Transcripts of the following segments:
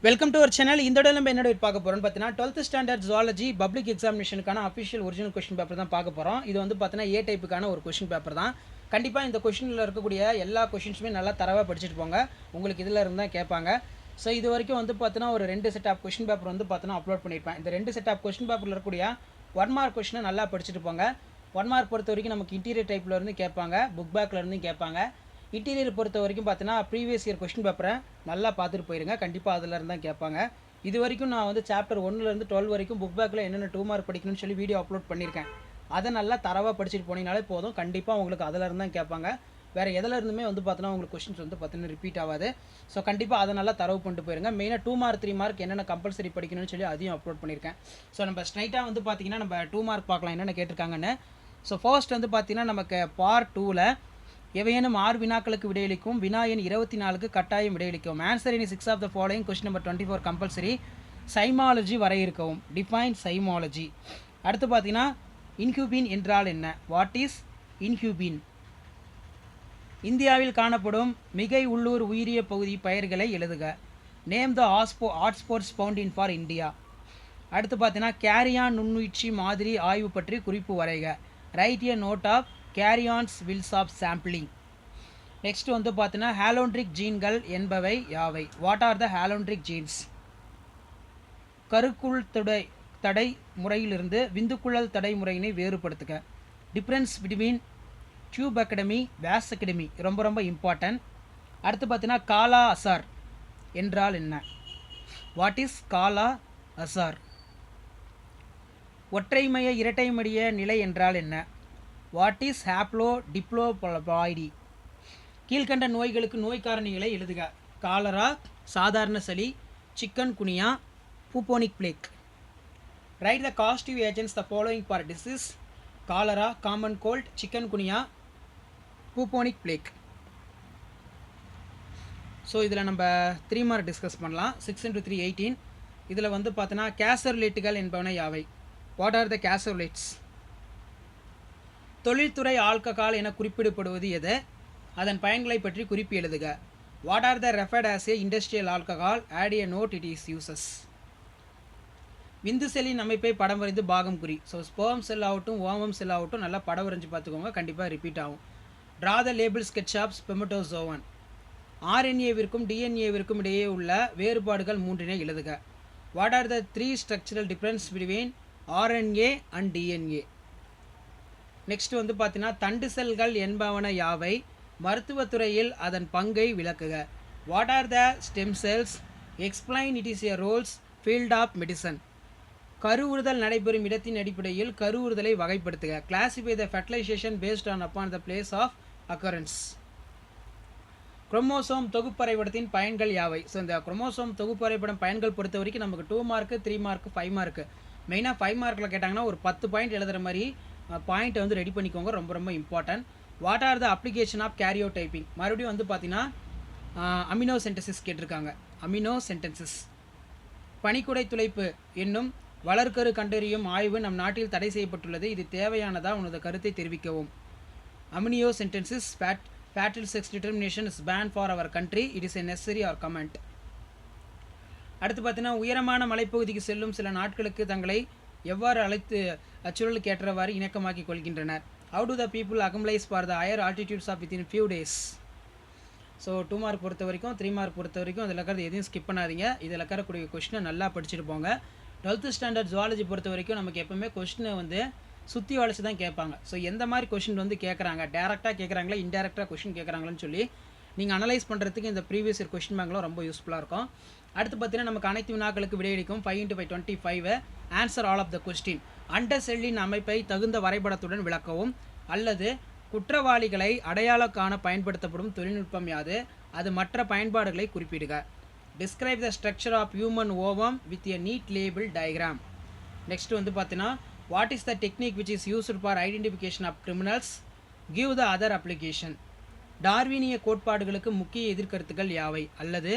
Welcome to our channel. இந்த இடம் நம்ம என்ன பார்க்க போகிறோம்னு பார்த்தீங்கன்னா 12th ஸ்டாண்டர்ட் ஜுவாலஜி பப்ளிக் எக்ஸாமினேஷனுக்கான அஃபிஷியல் ஒரிஜினல் கொஸ்டின் பேப்பர் தான் பார்க்க போகிறோம். இது வந்து பார்த்தீங்கன்னா ஏ டைப்புக்கான ஒரு கொஸ்டின் பேப்பர் தான். கண்டிப்பாக இந்த கொஸ்டினில் இருக்கக்கூடிய எல்லா கொஸ்டின்ஸுமே நல்லா தரவாக படிச்சுட்டு போங்க. உங்களுக்கு இதில் இருந்தால் கேட்பாங்க. ஸோ இது வரைக்கும் வந்து பார்த்தீங்கன்னா ஒரு 2 செட் ஆஃப் கொஸ்டின் பேப்பர் வந்து பார்த்தீங்கன்னா அப்லோட் பண்ணியிருப்பேன். இந்த 2 செட் ஆஃப் கொஸ்டின் பேப்பரில் இருக்கக்கூடிய 1 மார்க் கொஸ்டினை நல்லா படிச்சுட்டு போங்க. 1 மார்க் பொறுத்த வரைக்கும் நமக்கு இன்டீரியர் டைப்பில் இருந்து கேட்பாங்க, புக் பேக்கில் இருந்து கேட்பாங்க. இன்டீரியர் பொறுத்த வரைக்கும் பார்த்தீங்கன்னா ப்ரீவியஸ் இயர் கொஸ்டின் பேப்பரை நல்லா பார்த்துட்டு போயிருங்க. கண்டிப்பாக அதில் இருந்தால் கேட்பாங்க. இது வரைக்கும் நான் வந்து சாப்டர் 1லேருந்து 12 வரைக்கும் புக் பேக்கில் என்னென்ன 2 மார்க் படிக்கணும்னு சொல்லி வீடியோ அப்லோட் பண்ணியிருக்கேன். அதை நல்லா தரவாக படிச்சுட்டு போனீங்கனாலே போதும். கண்டிப்பாக உங்களுக்கு அதில் இருந்தால் கேட்பாங்க. வேறு எதில் இருந்துமே வந்து பார்த்தோன்னா உங்களுக்கு கொஸ்டின்ஸ் வந்து பார்த்தீங்கன்னா ரிப்பீட் ஆகாது. ஸோ கண்டிப்பாக அதை நல்லா தரவு பண்ணிட்டு போயிருங்க. மெயினாக 2 மார்க் 3 மார்க் என்னென்ன கம்பல்சரி படிக்கணும்னு சொல்லி அதையும் அப்லோட் பண்ணியிருக்கேன். ஸோ நம்ம ஸ்ட்ரைட்டாக வந்து பார்த்தீங்கன்னா நம்ம 2 மார்க் பார்க்கலாம் என்னென்ன கேட்டிருக்காங்கன்னு. ஸோ ஃபர்ஸ்ட் வந்து பார்த்தீங்கன்னா நமக்கு பார்ட் 2ல் எவையேனும் 6 வினாக்களுக்கு விடையளிக்கும். வினா எண் 24க்கு கட்டாயம் விடையளிக்கும். Answer in 6 of the following. Question number 24 compulsory. Zymology வரையறுக்கவும். Define zymology. அடுத்து பார்த்தீங்கன்னா இன்ஹியூபின் என்றால் என்ன? What is inhibin? இந்தியாவில் காணப்படும் மிகை உள்ளூர் உயிரிய பகுதி பெயர்களை எழுதுக. Name the hotspots found in for India. அடுத்து பார்த்தீங்கன்னா கேரியான் நுண்ணுயிற்சி மாதிரி ஆய்வு பற்றி குறிப்பு வரைக. Write a note of chorionic villus of sampling. Next வந்து பார்த்தீங்கன்னா ஹாலோண்ட்ரிக் ஜீன்கள் என்பவை யாவை? What are the ஹாலோண்ட்ரிக் jeans? கருக்குள் தடை முறையிலிருந்து விந்துக்குழல் தடை முறையினை வேறுபடுத்துக. டிஃப்ரென்ஸ் பிட்வீன் டியூபெக்டமி வேசெக்டமி ரொம்ப ரொம்ப இம்பார்ட்டன்ட். அடுத்து பார்த்தீங்கன்னா காலா அசார் என்றால் என்ன? What is kala azar? ஒற்றைமைய இரட்டைமடிய நிலை என்றால் என்ன? What is haplo diploidy? கீழ்கண்ட நோய்களுக்கு நோய் காரணிகளை எழுதுக. காலரா, சாதாரண சளி, chikungunya, bubonic plague. Write the causative agents the following for disease. Cholera, common cold, chikungunya, bubonic plague. So இதில் நம்ம 3 மார்க் டிஸ்கஸ் பண்ணலாம். 6 × 3 18. இதில் வந்து பார்த்தோன்னா கேசர்லேட்டுகள் என்பவனை யாவை? வாட் ஆர் த கேசர்லேட்ஸ்? தொழில்துறை ஆல்கஹால் என குறிப்பிடப்படுவது எது? அதன் பயன்களை பற்றி குறிப்பு எழுதுக. What are the referred as a industrial alcohol? Add a note it is uses. விந்து செல்லின் அமைப்பை படம் வரைந்து பாகம் குறி. ஸோ ஸ்பெர்ம் செல் ஆகட்டும் ஓவம் செல் ஆகட்டும் நல்லா படம் வரைஞ்சி பார்த்துக்கோங்க. கண்டிப்பாக ரிப்பீட் ஆகும். Draw the label sketch of spermatozoon. ஆர்என்ஏவிற்கும் டிஎன்ஏவிற்கும் இடையே உள்ள வேறுபாடுகள் 3 எழுதுக. What are the 3 structural difference between RNA and DNA? Next வந்து பார்த்தீங்கன்னா தண்டு செல்கள் என்பவன யாவை? மருத்துவத்துறையில் அதன் பங்கை விளக்குக. What are the stem cells? Explain it is a roles field of medicine. கருவுறுதல் நடைபெறும் இடத்தின் அடிப்படையில் கருவுறுதலை வகைப்படுத்துக. Classify the fertilisation based on upon the place of occurrence. Chromosome தொகுப்பறைபடத்தின் பயன்கள் யாவை? ஸோ இந்த குரோமோசோம் தொகுப்பறைபடம் பயன்கள் பொறுத்த வரைக்கும் நமக்கு 2 மார்க்கு 3 மார்க்கு 5 மார்க்கு. மெயினாக 5 மார்க்கில் கேட்டாங்கன்னா ஒரு 10 பாயிண்ட் எழுதுகிற மாதிரி பாயிண்ட்டை வந்து ரெடி பண்ணிக்கோங்க. ரொம்ப ரொம்ப important. What are the application of karyotyping? மறுபடியும் வந்து பார்த்தீங்கன்னா அமினோ சென்டசிஸ் கேட்டிருக்காங்க. Amino sentences. பனிக்குடை துளைப்பு என்னும் வளர்க்கரு கண்டறியும் ஆய்வு நம் நாட்டில் தடை செய்யப்பட்டுள்ளது. இது தேவையானதா? உனது கருத்தை தெரிவிக்கவும். Amniocentesis fetal sex determination is ban for our country. It is a necessary or comment. அடுத்து பார்த்தீங்கன்னா உயரமான மலைப்பகுதிக்கு செல்லும் சில நாட்களுக்கு தங்களை எவ்வாறு அழைத்து அச்சூழலுக்கு ஏற்றவாறு இணக்கமாக்கிக் கொள்கின்றனர்? How do the people acclimatise for the higher altitudes of within few days? So 2 mark பொறுத்த வரைக்கும் 3 மார்க் பொறுத்த வரைக்கும் அதில் இருக்கிறது எதையும் ஸ்கிப் பண்ணாதீங்க. இதில் இருக்கிறக்கூடிய கொஸ்டினை நல்லா படிச்சுட்டு போங்க. 12th ஸ்டாண்டர்ட் ஜுவாலஜி பொறுத்த வரைக்கும் நமக்கு எப்போவுமே கொஸ்டினை வந்து சுற்றி வளைச்சி தான் கேட்பாங்க. ஸோ எந்த மாதிரி கொஸ்டின் வந்து கேட்குறாங்க, டேரெக்டாக கேட்குறாங்களா இன்டெரக்டாக கொஸ்டின் கேட்குறாங்களான்னு சொல்லி நீங்கள் அனலைஸ் பண்ணுறதுக்கு இந்த ப்ரீவியஸ் இயர் கொஸ்டின் பேங்க்லாம் ரொம்ப யூஸ்ஃபுல்லாக இருக்கும். அடுத்து பார்த்தீங்கன்னா நமக்கு அனைத்து வினாக்களுக்கு விடையளிக்கும். 5 × 5 25. Answer all of the question. அண்ட செல்லின் அமைப்பை தகுந்த வரைபடத்துடன் விளக்கவும். அல்லது குற்றவாளிகளை அடையாளம் காண பயன்படுத்தப்படும் தொழில்நுட்பம் யாது? அது மற்ற பயன்பாடுகளை குறிப்பிடுக. Describe the structure of human ovum with a neat label diagram. Next வந்து பார்த்தீங்கன்னா what is the technique which is used for identification of criminals? Give the other application. டார்வினிய கோட்பாடுகளுக்கு முக்கிய எதிர்கருத்துக்கள் யாவை? அல்லது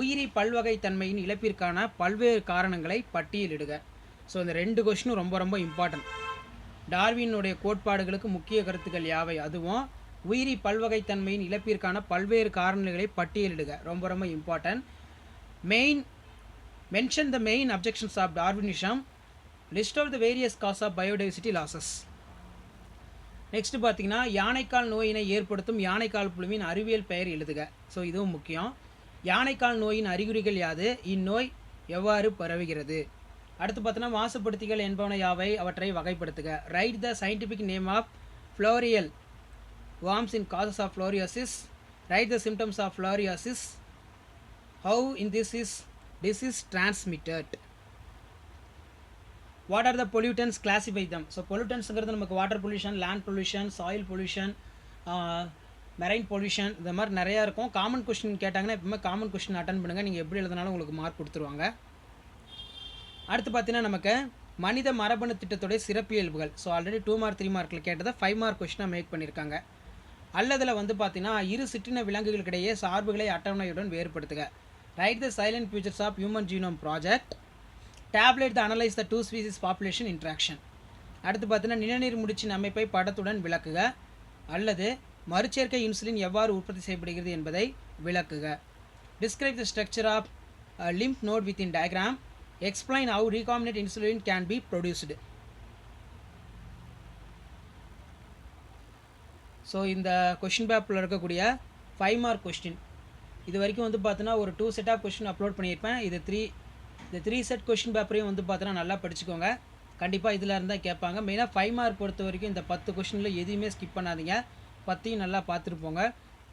உயிரி பல்வகைத்தன்மையின் இழப்பிற்கான பல்வேறு காரணங்களை பட்டியலிடுக. ஸோ இந்த 2 கொஸ்டினும் ரொம்ப ரொம்ப இம்பார்ட்டன்ட். டார்வினுடைய கோட்பாடுகளுக்கு முக்கிய கருத்துக்கள் யாவை? அதுவும் உயிரி பல்வகைத்தன்மையின் இழப்பிற்கான பல்வேறு காரணங்களை பட்டியலிடுக. ரொம்ப ரொம்ப important. Main mention the main objections of Darwinism. List of the various cause of biodiversity losses. Next பார்த்தீங்கன்னா யானைக்கால் நோயினை ஏற்படுத்தும் யானைக்கால் புழுவின் அறிவியல் பெயர் எழுதுக. ஸோ இதுவும் முக்கியம். யானைக்கால் நோயின் அறிகுறிகள் யாது? இந்நோய் எவ்வாறு பரவுகிறது? அடுத்து பார்த்தோன்னா மாசுபடுத்திகள் என்பவன யாவை? அவற்றை வகைப்படுத்துக. Write the scientific name of filarial worms in causes of filariasis. Write the symptoms of filariasis. How in this is disease transmitted. What are the pollutants? Classify them. So pollutants ங்கிறது நமக்கு water pollution, land pollution, soil pollution, marine pollution இந்த மாதிரி நிறையா இருக்கும். Common question கேட்டாங்கன்னா எப்பவுமே common question attend பண்ணுங்கள். நீங்கள் எப்படி எழுதினாலும் உங்களுக்கு மார்க் கொடுத்துருவாங்க. அடுத்து பார்த்தீங்கன்னா நமக்கு மனித மரபணு திட்டத்துடைய சிறப்பியல்புகள். ஸோ ஆல்ரெடி 2 மார்க் 3 மார்க்கில் கேட்டதை 5 மார்க் கொஸ்டினாக மேக் பண்ணியிருக்காங்க. அல்லதில் வந்து பார்த்தீங்கன்னா இரு சிற்றின விலங்குகளுக்கிடையே சார்புகளை அட்டவணையுடன் வேறுபடுத்துக. Write the salient features of human genome project. Tabulate the analyse the 2 species population interaction. அடுத்து பார்த்தீங்கன்னா நிணநீர் முடிச்சின் அமைப்பை படத்துடன் விளக்குக. அல்லது மறுச்சேர்க்கை இன்சுலின் எவ்வாறு உற்பத்தி செய்யப்படுகிறது என்பதை விளக்குக. Describe the structure of lymph node with in diagram. Explain how recombinant insulin can be produced. So இந்த கொஷின் பேப்பரில் இருக்கக்கூடிய 5 மார்க் கொஸ்டின் இது வரைக்கும் வந்து பார்த்தோன்னா ஒரு 2 செட் ஆஃப் கொஸ்டின் அப்லோட் பண்ணியிருப்பேன். இது 3 செட் கொஸ்டின் பேப்பரையும் வந்து பார்த்தோன்னா நல்லா படிச்சுக்கோங்க. கண்டிப்பாக இதில் இருந்தால் கேட்பாங்க. மெயினாக 5 மார்க் பொறுத்த வரைக்கும் இந்த 10 கொஸ்டினில் எதுவுமே ஸ்கிப் பண்ணாதீங்க. 10யும் நல்லா பார்த்துட்டு போங்க.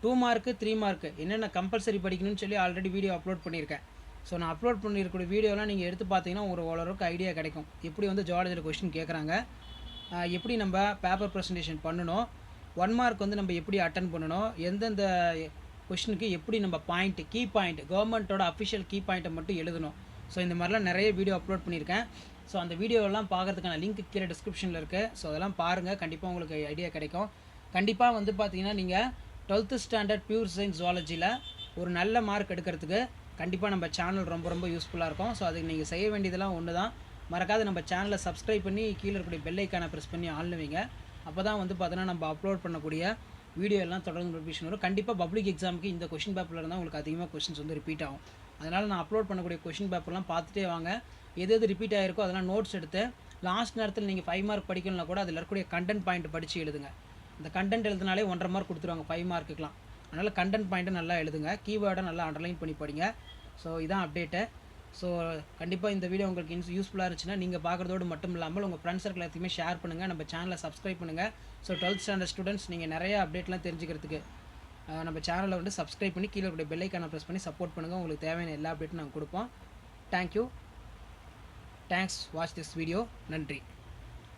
2 மார்க்கு 3 மார்க்கு என்னென்ன கம்பல்சரி படிக்கணும்னு சொல்லி ஆல்ரெடி வீடியோ அப்லோட் பண்ணியிருக்கேன். ஸோ நான் அப்லோட் பண்ணியிருக்கிற வீடியோலாம் நீங்கள் எடுத்து பார்த்தீங்கன்னா ஒரு ஓரளவுக்கு ஐடியா கிடைக்கும். எப்படி வந்து ஜுவாலஜியில் கொஸ்டின் கேட்குறாங்க, எப்படி நம்ம பேப்பர் ப்ரெசன்டேஷன் பண்ணணும், 1 மார்க் வந்து நம்ம எப்படி அட்டன் பண்ணணும், எந்தெந்த கொஷினுக்கு எப்படி நம்ம பாயிண்ட் கீ பாயிண்ட் கவர்மெண்ட்டோட அஃபிஷியல் கீ பாயிண்ட்டை மட்டும் எழுதணும். ஸோ இந்த மாதிரிலாம் நிறைய வீடியோ அப்லோட் பண்ணியிருக்கேன். ஸோ அந்த வீடியோவெல்லாம் பார்க்குறதுக்கான லிங்க் கீழே டிஸ்கிரிப்ஷனில் இருக்குது. ஸோ அதெல்லாம் பாருங்கள், கண்டிப்பாக உங்களுக்கு ஐடியா கிடைக்கும். கண்டிப்பாக வந்து பார்த்தீங்கன்னா நீங்கள் 12th ஸ்டாண்டர்ட் பியூர் சயின்ஸ் ஜுவாலஜியில் ஒரு நல்ல மார்க் எடுக்கிறதுக்கு கண்டிப்பாக நம்ம சேனல் ரொம்ப ரொம்ப யூஸ்ஃபுல்லாக இருக்கும். ஸோ அதுக்கு நீங்கள் செய்ய வேண்டியதெல்லாம் ஒன்று தான். மறக்காத நம்ம சேனலை சப்ஸ்கிரைப் பண்ணி கீழே இருக்கக்கூடிய பெல் ஐக்கானை ப்ரெஸ் பண்ணி ஆள்னு வைங்க. அப்போ தான் வந்து பார்த்தீங்கன்னா நம்ம அப்லோட் பண்ணக்கூடிய வீடியோ எல்லாம் தொடர்ந்து நோட்டிஃபிகேஷன் வரும். கண்டிப்பாக பப்ளிக் எக்ஸாமுக்கு இந்த கொஷின் பேப்பரில் இருந்தால் உங்களுக்கு அதிகமாக கொஷின்ஸ் வந்து ரிப்பீட் ஆகும். அதனால் நான் அப்லோட் பண்ணக்கூடிய கொஷின் பேப்பர்லாம் பார்த்துட்டே வாங்க. எது ரிப்பீட் ஆகிருக்கோ அதெல்லாம் நோட்ஸ் எடுத்து லாஸ்ட் நேரத்தில் நீங்கள் 5 மார்க் படிக்கணும்னா கூட அதில் இருக்கக்கூடிய கண்டென்ட் பாயிண்ட் படித்து எழுதுங்க. இந்த கண்டென்ட் எழுதினாலே 1.5 மார்க் கொடுத்துருவாங்க 5 மார்க்குலாம். அதனால் கண்டென்ட் பாயிண்ட்டை நல்லா எழுதுங்க, கீவேர்டை நல்லா அண்டர்லைன் பண்ணி படிங்க. ஸோ இதான் அப்டேட்டு. ஸோ கண்டிப்பாக இந்த வீடியோ உங்களுக்கு யூஸ்ஃபுல்லாக இருந்துச்சுன்னா நீங்கள் பார்க்குறதோடு மட்டும் இல்லாமல் உங்கள் ஃப்ரெண்ட்ஸ் சர்க்கிள் எல்லாத்தையுமே ஷேர் பண்ணுங்கள். நம்ம சேனலை சப்ஸ்கிரைப் பண்ணுங்கள். ஸோ 12th ஸ்டாண்டர்ட் ஸ்டூடெண்ட்ஸ் நீங்கள் நிறைய அப்டேட்லாம் தெரிஞ்சுக்கிறதுக்கு நம்ம சேனலை வந்து சப்ஸ்கிரைப் பண்ணி கீழே இருக்கிற பெல் ஐக்கானை ப்ரெஸ் பண்ணி சப்போர்ட் பண்ணுங்கள். உங்களுக்கு தேவையான எல்லா அப்டேட்டும் நாங்கள் கொடுப்போம். Thank you. Thanks watch this video. நன்றி.